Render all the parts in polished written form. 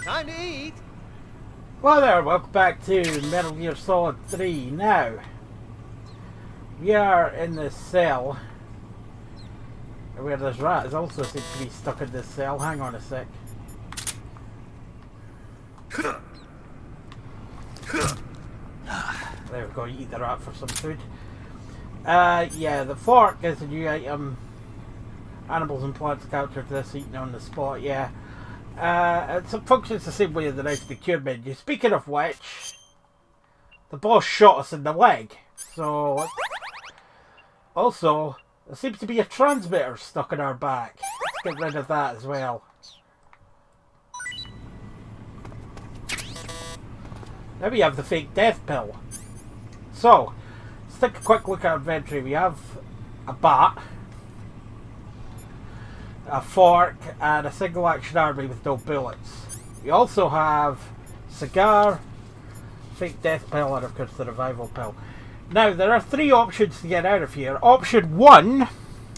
Time to eat. Well there, welcome back to Metal Gear Solid 3. Now, we are in this cell where this rat is also seems to be stuck in this cell. Hang on a sec. There we go, eat the rat for some food. Yeah, the fork is a new item. Animals and plants captured this, eaten on the spot, yeah. It functions the same way as the rest of the cure menu. Speaking of which, the boss shot us in the leg. So, also, there seems to be a transmitter stuck in our back. Let's get rid of that as well. Now we have the fake death pill. So, let's take a quick look at our inventory. We have a bat, a fork, and a single action army with no bullets. We also have cigar, fake death pill, and of course the revival pill. Now there are three options to get out of here. Option one,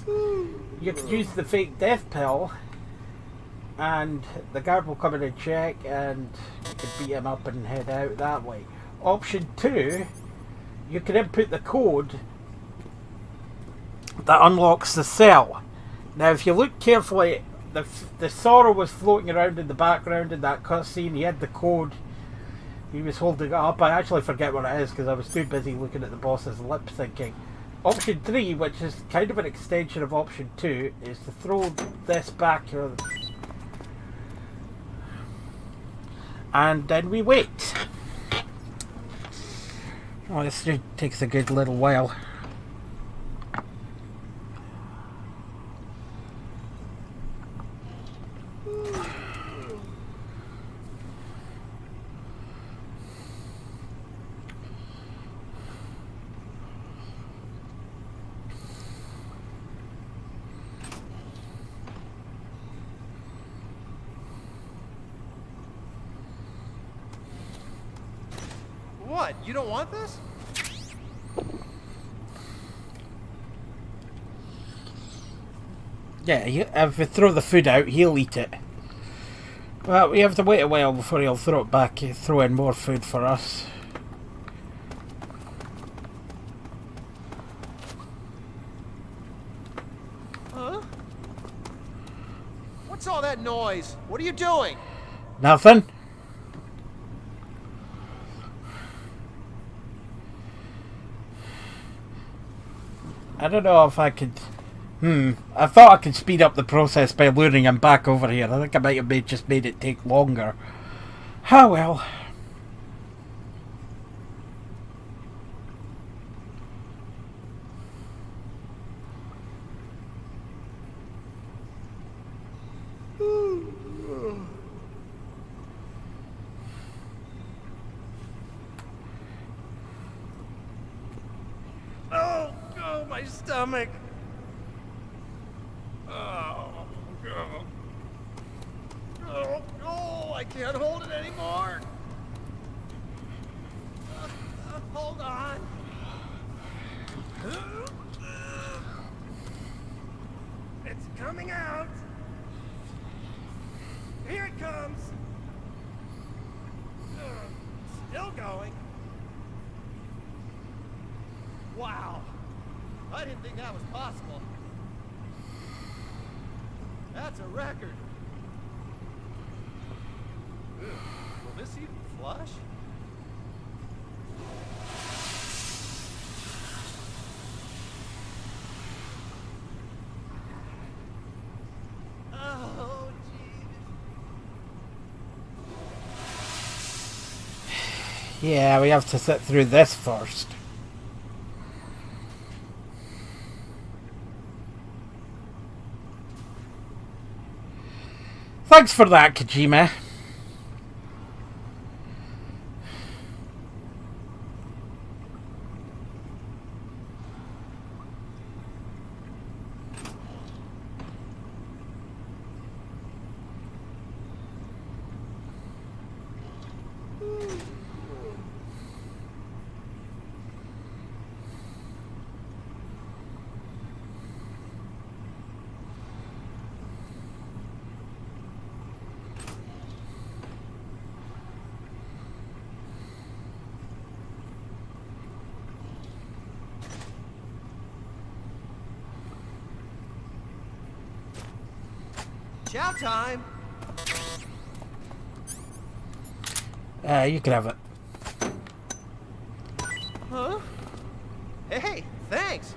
you can use the fake death pill and the guard will come in and check and you can beat him up and head out that way. Option two, you can input the code that unlocks the cell. Now, if you look carefully, the Sorrow was floating around in the background in that cutscene. He had the code. He was holding it up. I actually forget what it is because I was too busy looking at the boss's lip thinking. Option 3, which is kind of an extension of option 2, is to throw this back here. And then we wait. Oh, this takes a good little while. What? You don't want this? Yeah, if we throw the food out, he'll eat it. Well, we have to wait a while before he'll throw it back, throw in more food for us. Huh? What's all that noise? What are you doing? Nothing. I don't know if I could... I thought I could speed up the process by luring him back over here. I think I might have just made it take longer. Ah, well. Oh, my stomach. Oh, I can't hold it anymore. Hold on. It's coming out. Here it comes. Still going. Wow. I didn't think that was possible. That's a record. Ew. Will this even flush? Oh, jeez. Yeah, we have to sit through this first. Thanks for that, Kojima. Chow time. You can have it. Huh? Hey, thanks.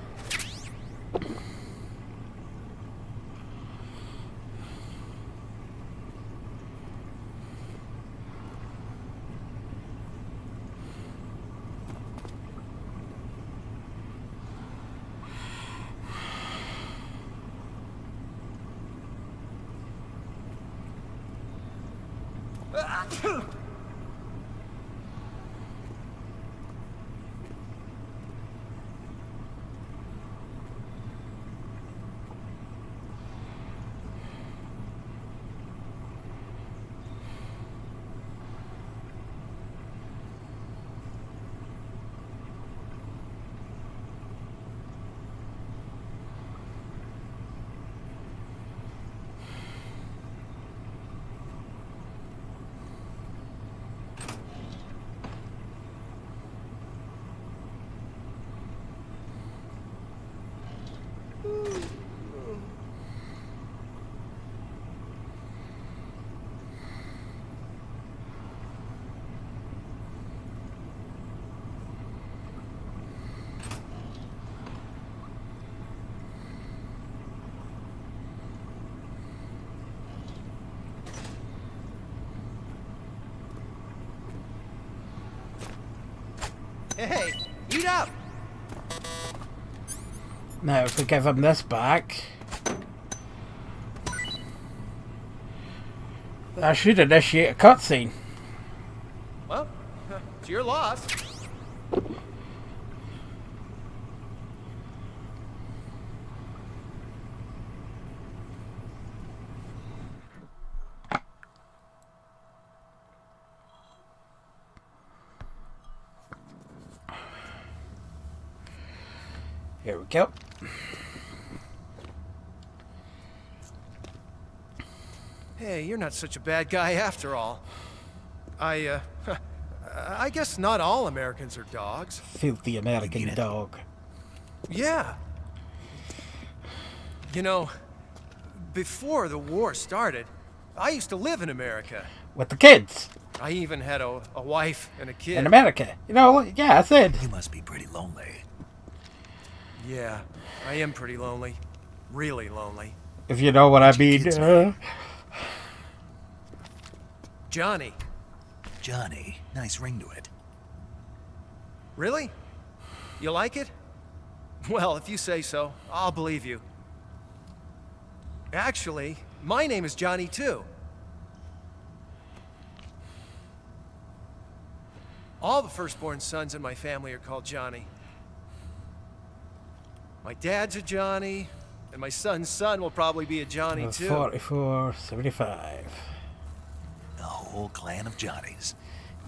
Hey, eat up! Now, if we give him this back, that should initiate a cutscene. Well, it's your loss. Here we go. Hey, you're not such a bad guy after all. I guess not all Americans are dogs. Filthy American dog. Yeah. You know, before the war started, I used to live in America. With the kids. I even had a wife and a kid. In America. You know, yeah, I said. You must be pretty lonely. Yeah, I am pretty lonely. Really lonely. If you know what I mean. Johnny. Johnny, nice ring to it. Really? You like it? Well, if you say so, I'll believe you. Actually, my name is Johnny too. All the firstborn sons in my family are called Johnny. My dad's a Johnny, and my son's son will probably be a Johnny too. 44, 75. The whole clan of Johnnies.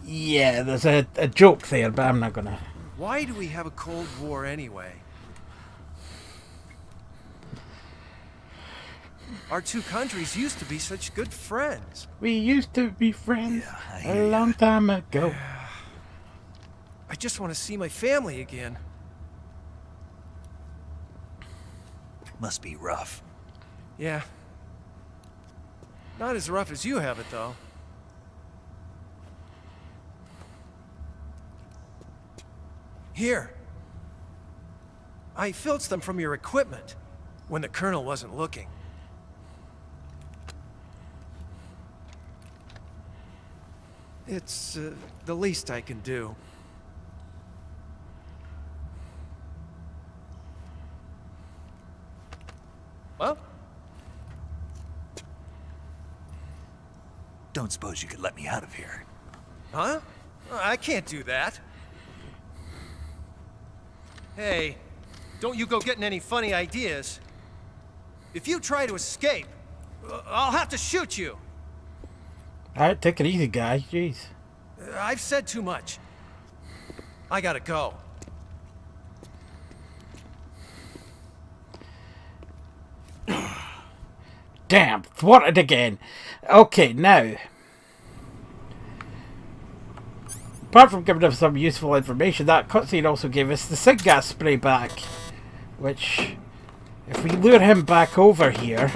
Yeah, there's a joke there, but I'm not gonna. Why do we have a Cold War anyway? Our two countries used to be such good friends. We used to be friends Yeah, a long time ago. I just want to see my family again. Must be rough. Yeah. Not as rough as you have it, though. Here. I filched them from your equipment when the colonel wasn't looking. It's the least I can do. Well? Don't suppose you could let me out of here? Huh? I can't do that. Hey, don't you go getting any funny ideas. If you try to escape, I'll have to shoot you. Alright, take it easy, guy. Jeez. I've said too much. I gotta go. Damn, thwarted again. Okay, now. Apart from giving us some useful information, that cutscene also gave us the sig gas spray back. Which, if we lure him back over here,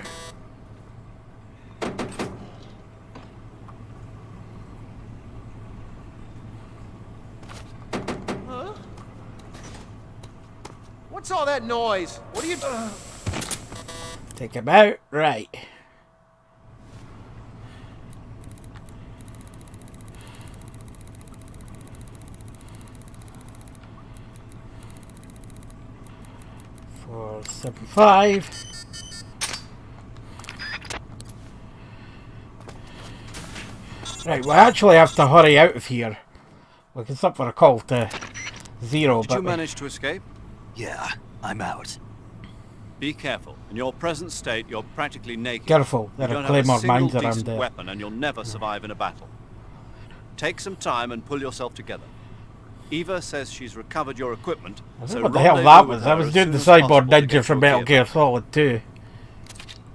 noise. What are you... Take him out. Right. $475. Right, we actually have to hurry out of here. We can stop for a call to zero. Did you manage to escape? Yeah, I'm out. Be careful. In your present state, you're practically naked. Careful, there you are don't have a claymore single mines around decent there. weapon, and you'll never survive in a battle. Take some time and pull yourself together. Eva says she's recovered your equipment. I don't know So what the hell that was. I was doing the cyborg ninja from Metal Gear Solid 2.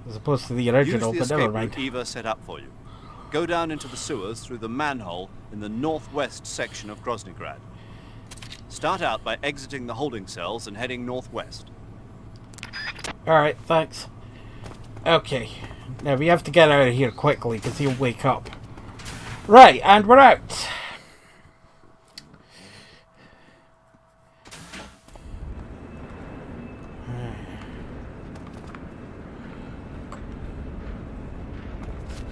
As opposed to the original, Use the but never escape mind. route Eva set up for you. Go down into the sewers through the manhole in the northwest section of Groznyj Grad. Start out by exiting the holding cells and heading northwest. Alright, thanks. Okay. Now we have to get out of here quickly because he'll wake up. Right, and we're out.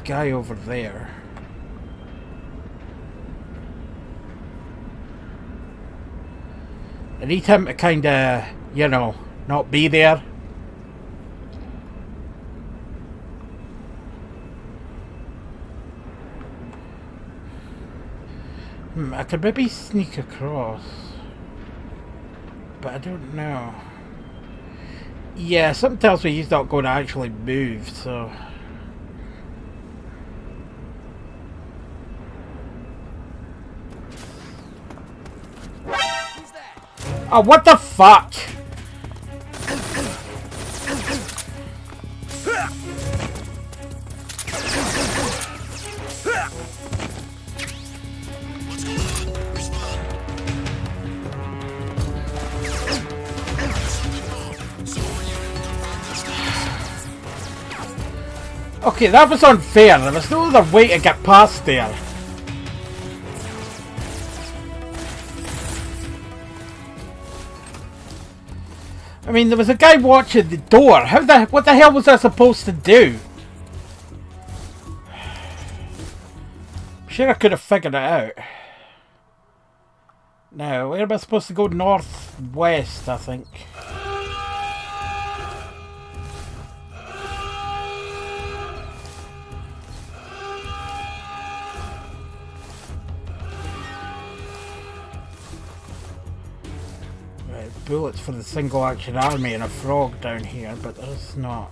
Guy over there. I need him to kinda, you know, not be there. I could maybe sneak across. But I don't know. Yeah, something tells me he's not going to actually move, so... Oh, what the fuck? Okay, that was unfair. There was no other way to get past there. I mean, there was a guy watching the door. What the hell was I supposed to do? I'm sure I could have figured it out. Now, where am I supposed to go? Northwest, I think. Bullets for the single action army and a frog down here, but there's not.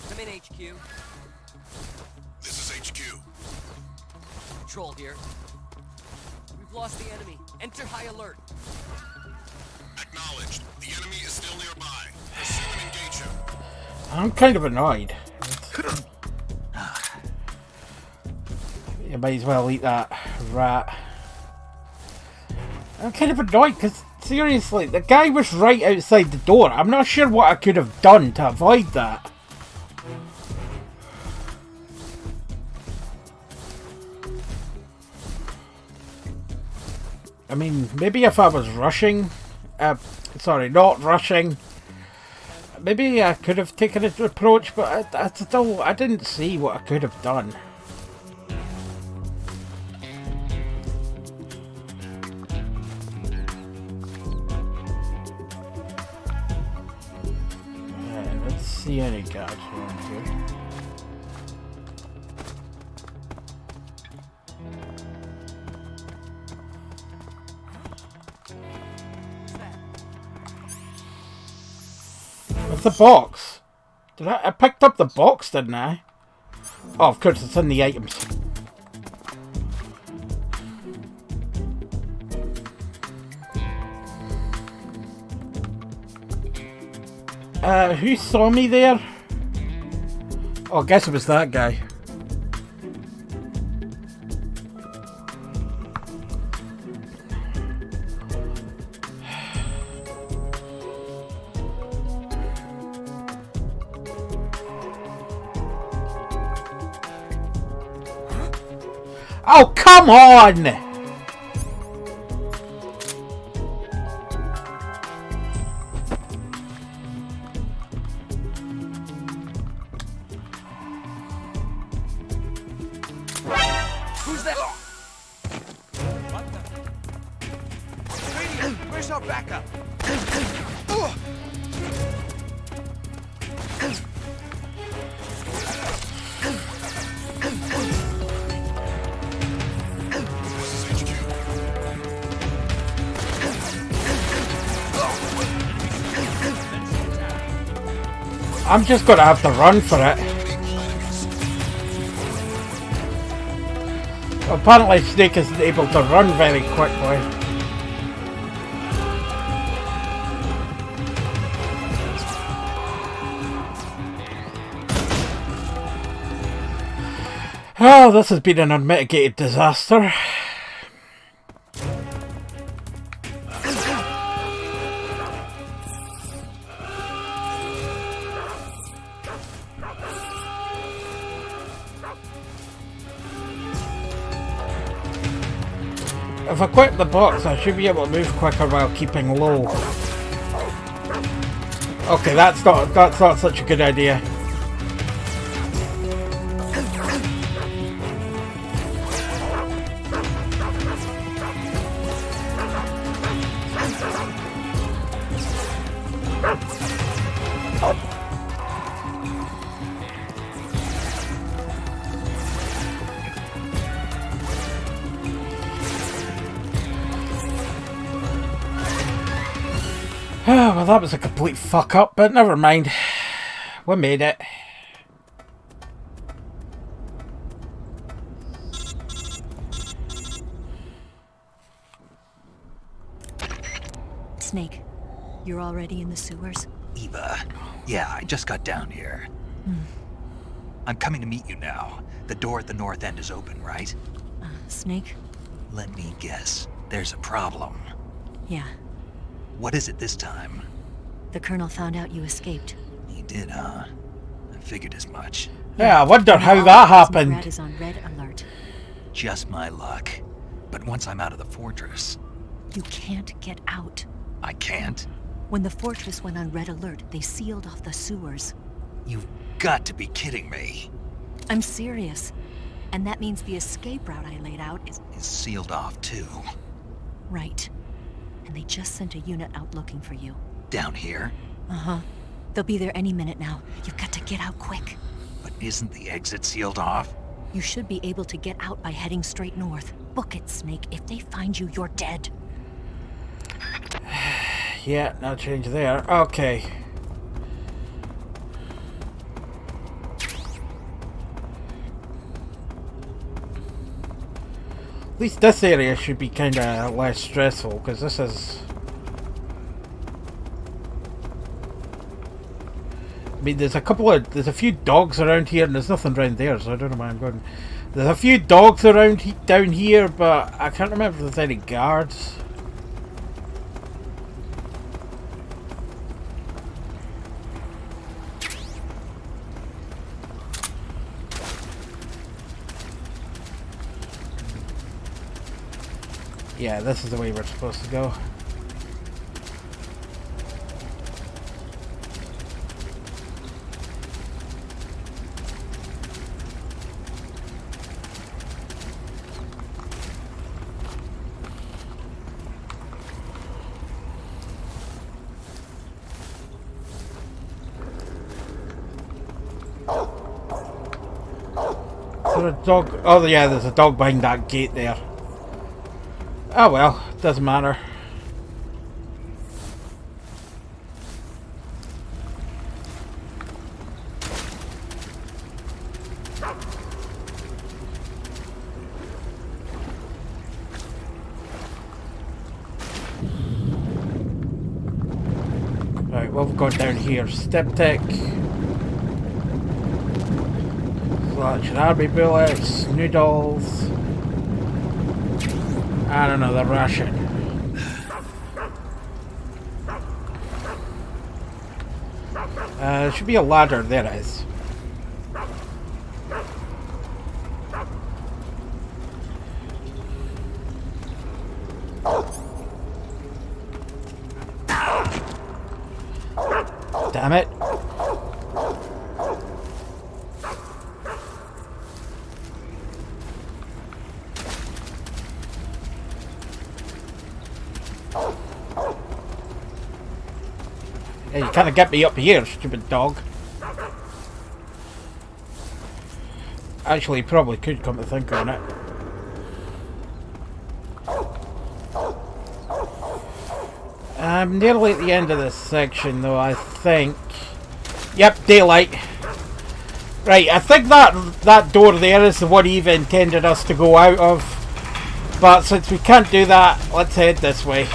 Come in, HQ. This is HQ. Patrol here. We've lost the enemy. Enter high alert. Acknowledged. The enemy is still nearby. Pursue and engage him. I'm kind of annoyed. You might as well eat that rat. I'm kind of annoyed because, seriously, the guy was right outside the door. I'm not sure what I could have done to avoid that. I mean, maybe if I was rushing... sorry, not rushing. Maybe I could have taken an approach, but I didn't see what I could have done. See any guards around here. What's the box? I picked up the box, didn't I? Oh, of course, it's in the items. Who saw me there? Oh, I guess it was that guy. Oh, come on! Who's that? Radio, where's our backup? This is HQ. I'm just gonna have to run for it. Apparently Snake isn't able to run very quickly. Oh, this has been an unmitigated disaster. If I equip the box, I should be able to move quicker while keeping low. Okay, that's not such a good idea. Well, that was a complete fuck up, but never mind. We made it. Snake, you're already in the sewers? Eva. Yeah, I just got down here. I'm coming to meet you now. The door at the north end is open, right? Snake? Let me guess. There's a problem. Yeah. What is it this time? The Colonel found out you escaped. He did, huh? I figured as much. Yeah, I wonder how Now that Groznyj happened. Grad is on red alert. Just my luck. But once I'm out of the fortress, You can't get out. I can't. When the fortress went on red alert, they sealed off the sewers. You've got to be kidding me. I'm serious. And that means the escape route I laid out is It's sealed off too. right. And they just sent a unit out looking for you. Down here? Uh-huh. They'll be there any minute now. You've got to get out quick. But isn't the exit sealed off? You should be able to get out by heading straight north. Book it, Snake. If they find you, you're dead. Yeah, no change there. Okay. At least this area should be kind of less stressful, because this is... I mean, there's a few dogs around here, and there's nothing around there, so I don't know why I'm going. There's a few dogs around down here, but I can't remember if there's any guards. Yeah, this is the way we're supposed to go. Is there a dog? Oh yeah, there's a dog behind that gate there. Oh well, doesn't matter. Right, what have we got down here? Step tech. Slash army bullets, noodles. And another ration. There should be a ladder. There it is. Damn it. Hey, you can't get me up here, stupid dog. Actually, probably could, come to think on it. I'm nearly at the end of this section, though, I think. Yep, daylight. Right, I think that door there is the one Eva intended us to go out of. But since we can't do that, let's head this way.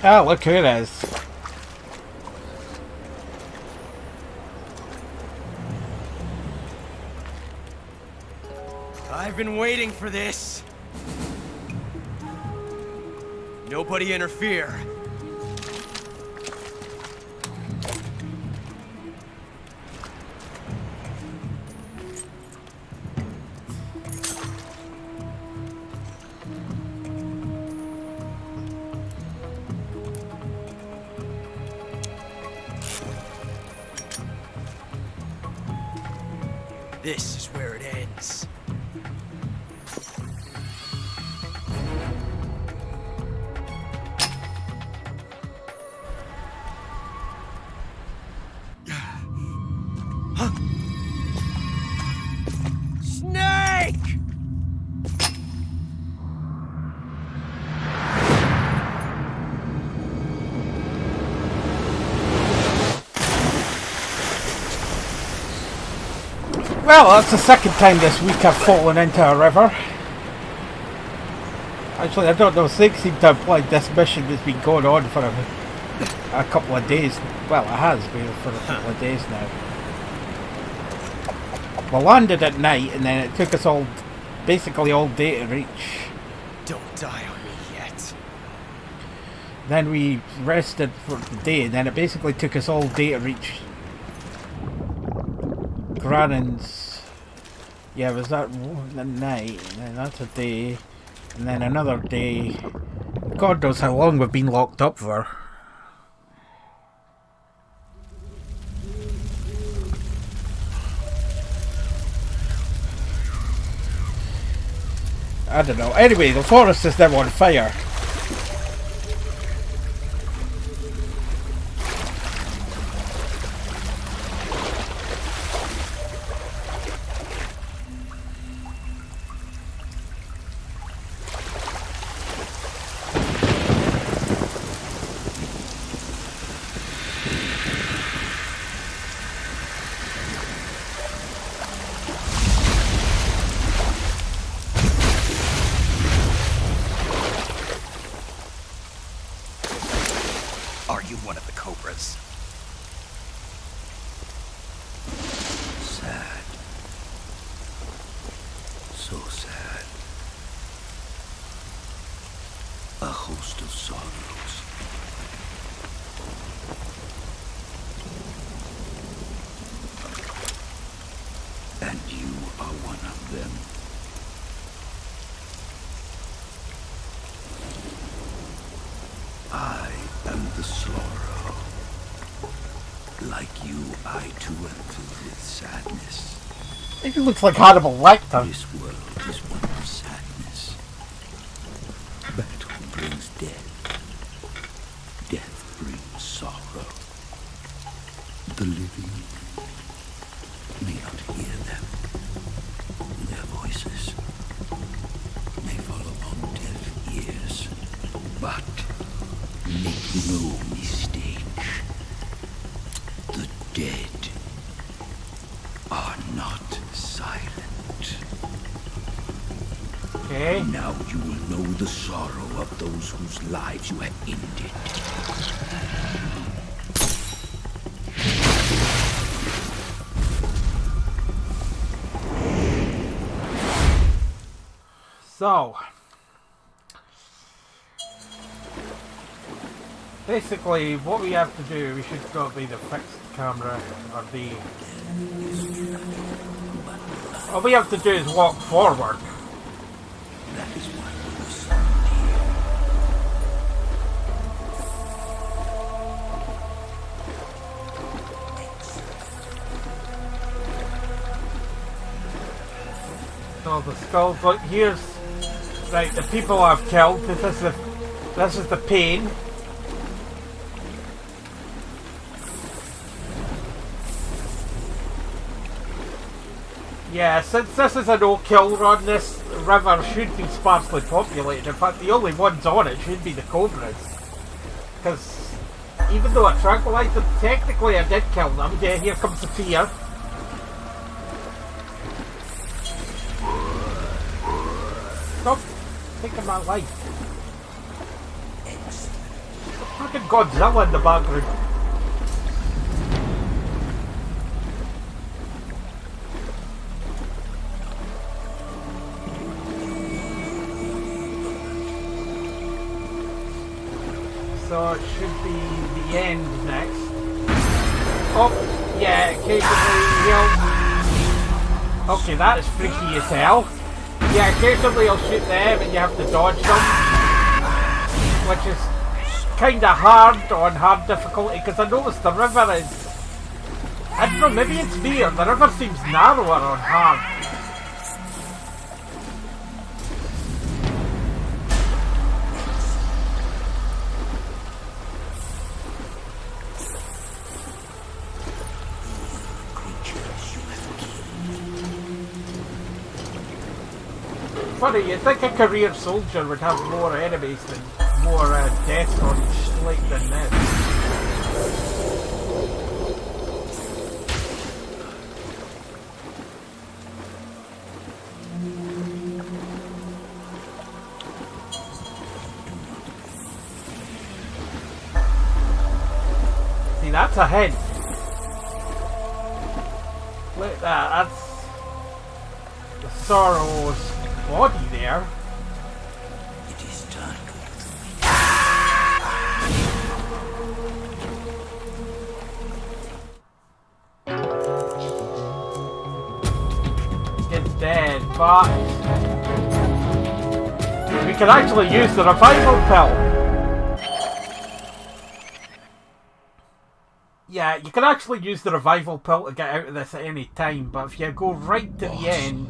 Oh, look who it is. I've been waiting for this. Nobody interfere. This is where it ends. Snake! Well, that's the second time this week I've fallen into a river. Actually, I don't know, Snake seemed to imply this mission has been going on for a couple of days. Well, it has been for a couple of days now. We landed at night and then it took us basically all day to reach. Don't die on me yet. Then we rested for the day and then it basically took us all day to reach Grannon's. Yeah, was that one night, and then that's a day, and then another day. God knows how long we've been locked up for. I don't know. Anyway, the forest is now on fire. Are you one of the Cobras? Sad. So sad. A host of sorrows. And you are one of them. I am the sorrow. Like you, I too am filled with sadness. He looks like Hannibal Lecter. This world is one of sadness. Battle brings death. Death brings sorrow. The living may not hear them. Their voices may no mistake. The dead are not silent. Okay. Now you will know the sorrow of those whose lives you have ended. So, basically, what we have to do, we should go be the fixed camera, or the... All we have to do is walk forward. That is why we must So the skulls, look, here's... Right, the people I've killed, this is the pain. Yeah, since this is a no-kill run, this river should be sparsely populated. In fact, the only ones on it should be the cobras. Because even though I tranquilized them, technically I did kill them. Yeah, here comes the fear. Stop taking my life. Fucking Godzilla in the background. So it should be the end next. Oh, yeah, occasionally he'll... Okay, that is freaky as hell. Yeah, occasionally he'll shoot them and you have to dodge them. Which is kinda hard on hard difficulty, because I noticed the river is... I don't know, maybe it's me, or the river seems narrower on hard. Funny, you'd think a career soldier would have more enemies than more deaths on each slate than this. See, that's a hint. Look at that, that's the Sorrow's body there. It is done. It's dead, but we can actually use the revival pill. Yeah, you can actually use the revival pill to get out of this at any time, but if you go right to the end,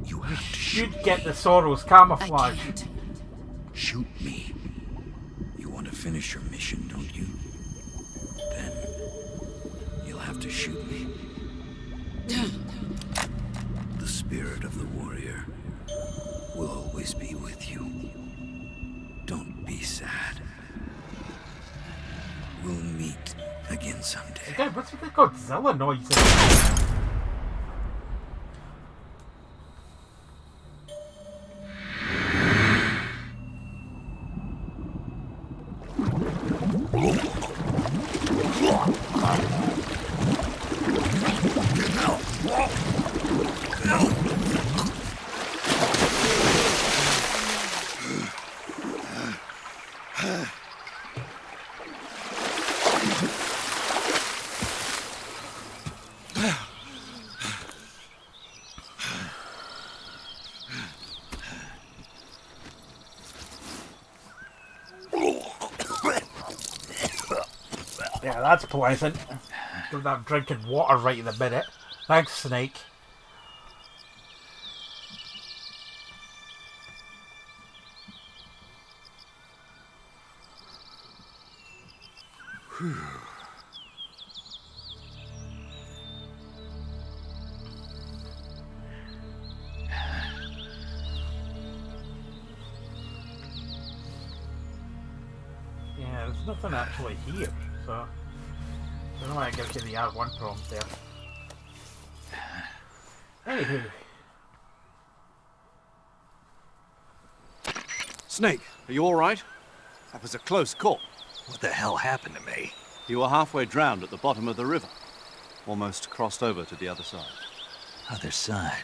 You you have to should get the Sorrow's camouflage. I can't. shoot me. You want to finish your mission, don't you? Then you'll have to shoot me. The spirit of the warrior will always be with you. Don't be sad. We'll meet again someday. Again, what's with the Godzilla noises? Yeah, that's pleasant. Don't have drinking water right in the minute. Thanks, Snake. Yeah, There's nothing actually here, so I don't know why I give you the R1 prompt there. Anywho. Snake, are you all right? That was a close call. What the hell happened to me? You were halfway drowned at the bottom of the river. Almost crossed over to the other side. Other side.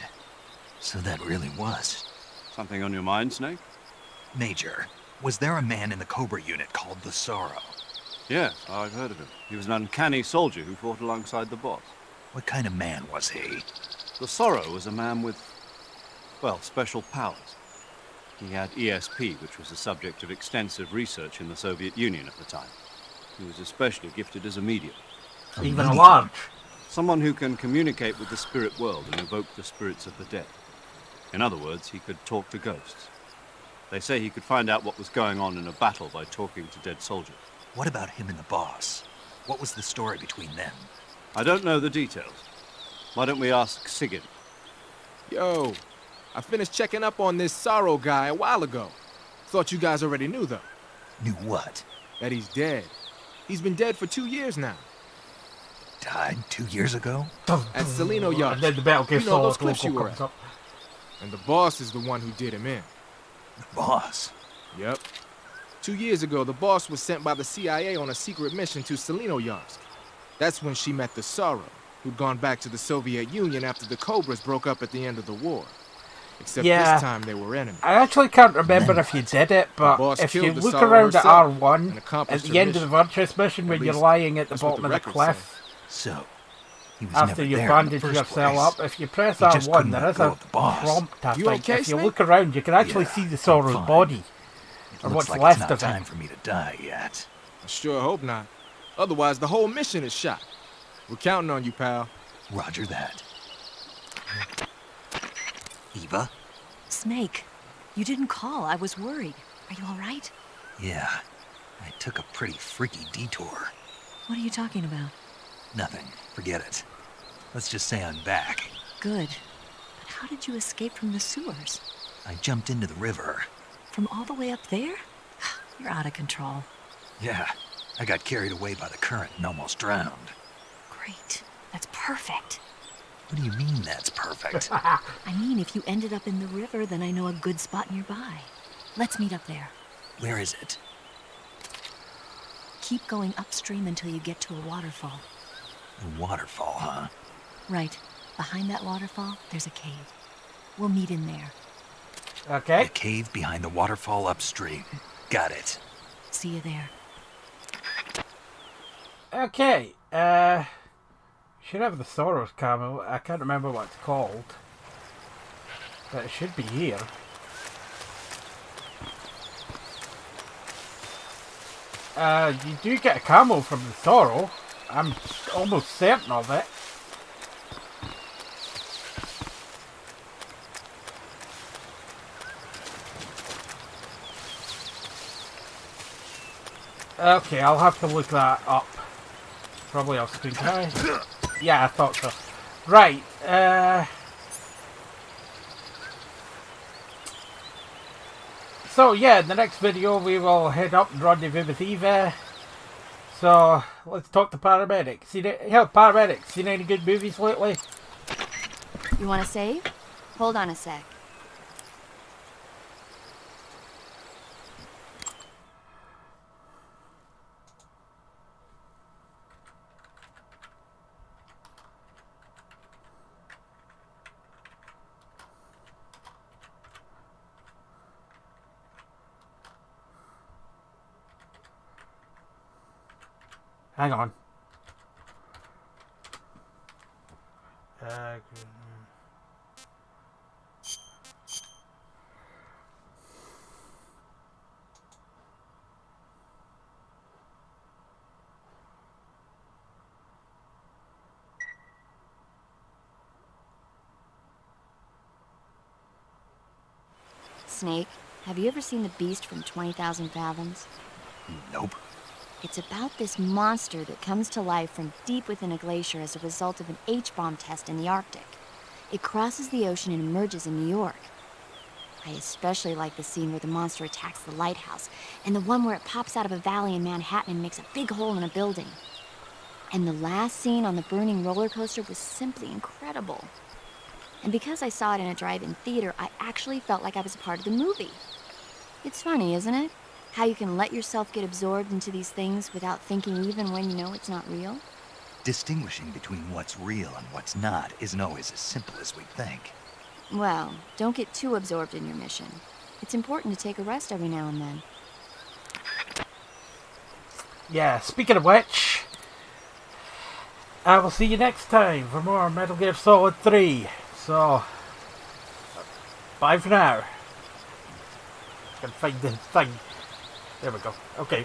So that really was. Something on your mind, Snake? Major, was there a man in the Cobra unit called the Sorrow? Yes, I've heard of him. He was an uncanny soldier who fought alongside the boss. What kind of man was he? The Sorrow was a man with, well, special powers. He had ESP, which was the subject of extensive research in the Soviet Union at the time. He was especially gifted as a medium. Even a large. Someone who can communicate with the spirit world and evoke the spirits of the dead. In other words, he could talk to ghosts. They say he could find out what was going on in a battle by talking to dead soldiers. What about him and the boss? What was the story between them? I don't know the details. Why don't we ask Sigurd? Yo, I finished checking up on this Sorrow guy a while ago. Thought you guys already knew, though. Knew what? That he's dead. He's been dead for 2 years now. Died 2 years ago? At Salino Yacht. And then the Metal Gear You know, those Solid clips logo you were comes at. up. And the boss is the one who did him in. The boss? Yep. 2 years ago, the boss was sent by the CIA on a secret mission to Salino-Yarsk. That's when she met the Sorrow, who'd gone back to the Soviet Union after the Cobras broke up at the end of the war. Except Yeah. this time they were enemies. I actually can't remember if you did it, but boss if you killed the look Sorrow around at herself and R1, at accomplished the her end of the Virtuous mission, when At you're least, lying at the that's what bottom the of the records cliff, So, he was after never you've there in the bandaged first yourself place. up, if you press He just R1, couldn't there let is go a of the boss. prompt, I You think. okay, If you Snake? look around, you can actually Yeah, see the I'm Sorrow's fine. body. It Or looks what's like left it's not of it. time for me to die yet. I sure hope not. Otherwise, the whole mission is shot. We're counting on you, pal. Roger that. Eva? Snake, you didn't call. I was worried. Are you all right? Yeah. I took a pretty freaky detour. What are you talking about? Nothing. Forget it. Let's just say I'm back. Good. But how did you escape from the sewers? I jumped into the river. From all the way up there? You're out of control. Yeah. I got carried away by the current and almost drowned. Great. That's perfect. What do you mean that's perfect? I mean, if you ended up in the river, then I know a good spot nearby. Let's meet up there. Where is it? Keep going upstream until you get to a waterfall. A waterfall, huh? Right. Behind that waterfall, there's a cave. We'll meet in there. Okay. The cave behind the waterfall upstream. Got it. See you there. Okay. Should have the Sorrows camo. I can't remember what it's called. But it should be here. You do get a camo from the Sorrow. I'm almost certain of it. Okay, I'll have to look that up. Probably off screen. Can I? Yeah, I thought so. Right, so yeah, in the next video we will head up and rendezvous with Eva. So, let's talk to paramedics. Paramedics, seen any good movies lately? You want to save? Hold on a sec. Hang on. Snake, have you ever seen The Beast from 20,000 Fathoms? Nope. It's about this monster that comes to life from deep within a glacier as a result of an H-bomb test in the Arctic. It crosses the ocean and emerges in New York. I especially like the scene where the monster attacks the lighthouse, and the one where it pops out of a valley in Manhattan and makes a big hole in a building. And the last scene on the burning roller coaster was simply incredible. And because I saw it in a drive-in theater, I actually felt like I was a part of the movie. It's funny, isn't it? How you can let yourself get absorbed into these things without thinking even when you know it's not real? Distinguishing between what's real and what's not isn't always as simple as we think. Well, don't get too absorbed in your mission. It's important to take a rest every now and then. Yeah, speaking of which, I will see you next time for more Metal Gear Solid 3. So, bye for now. I can find the thing. There we go. Okay.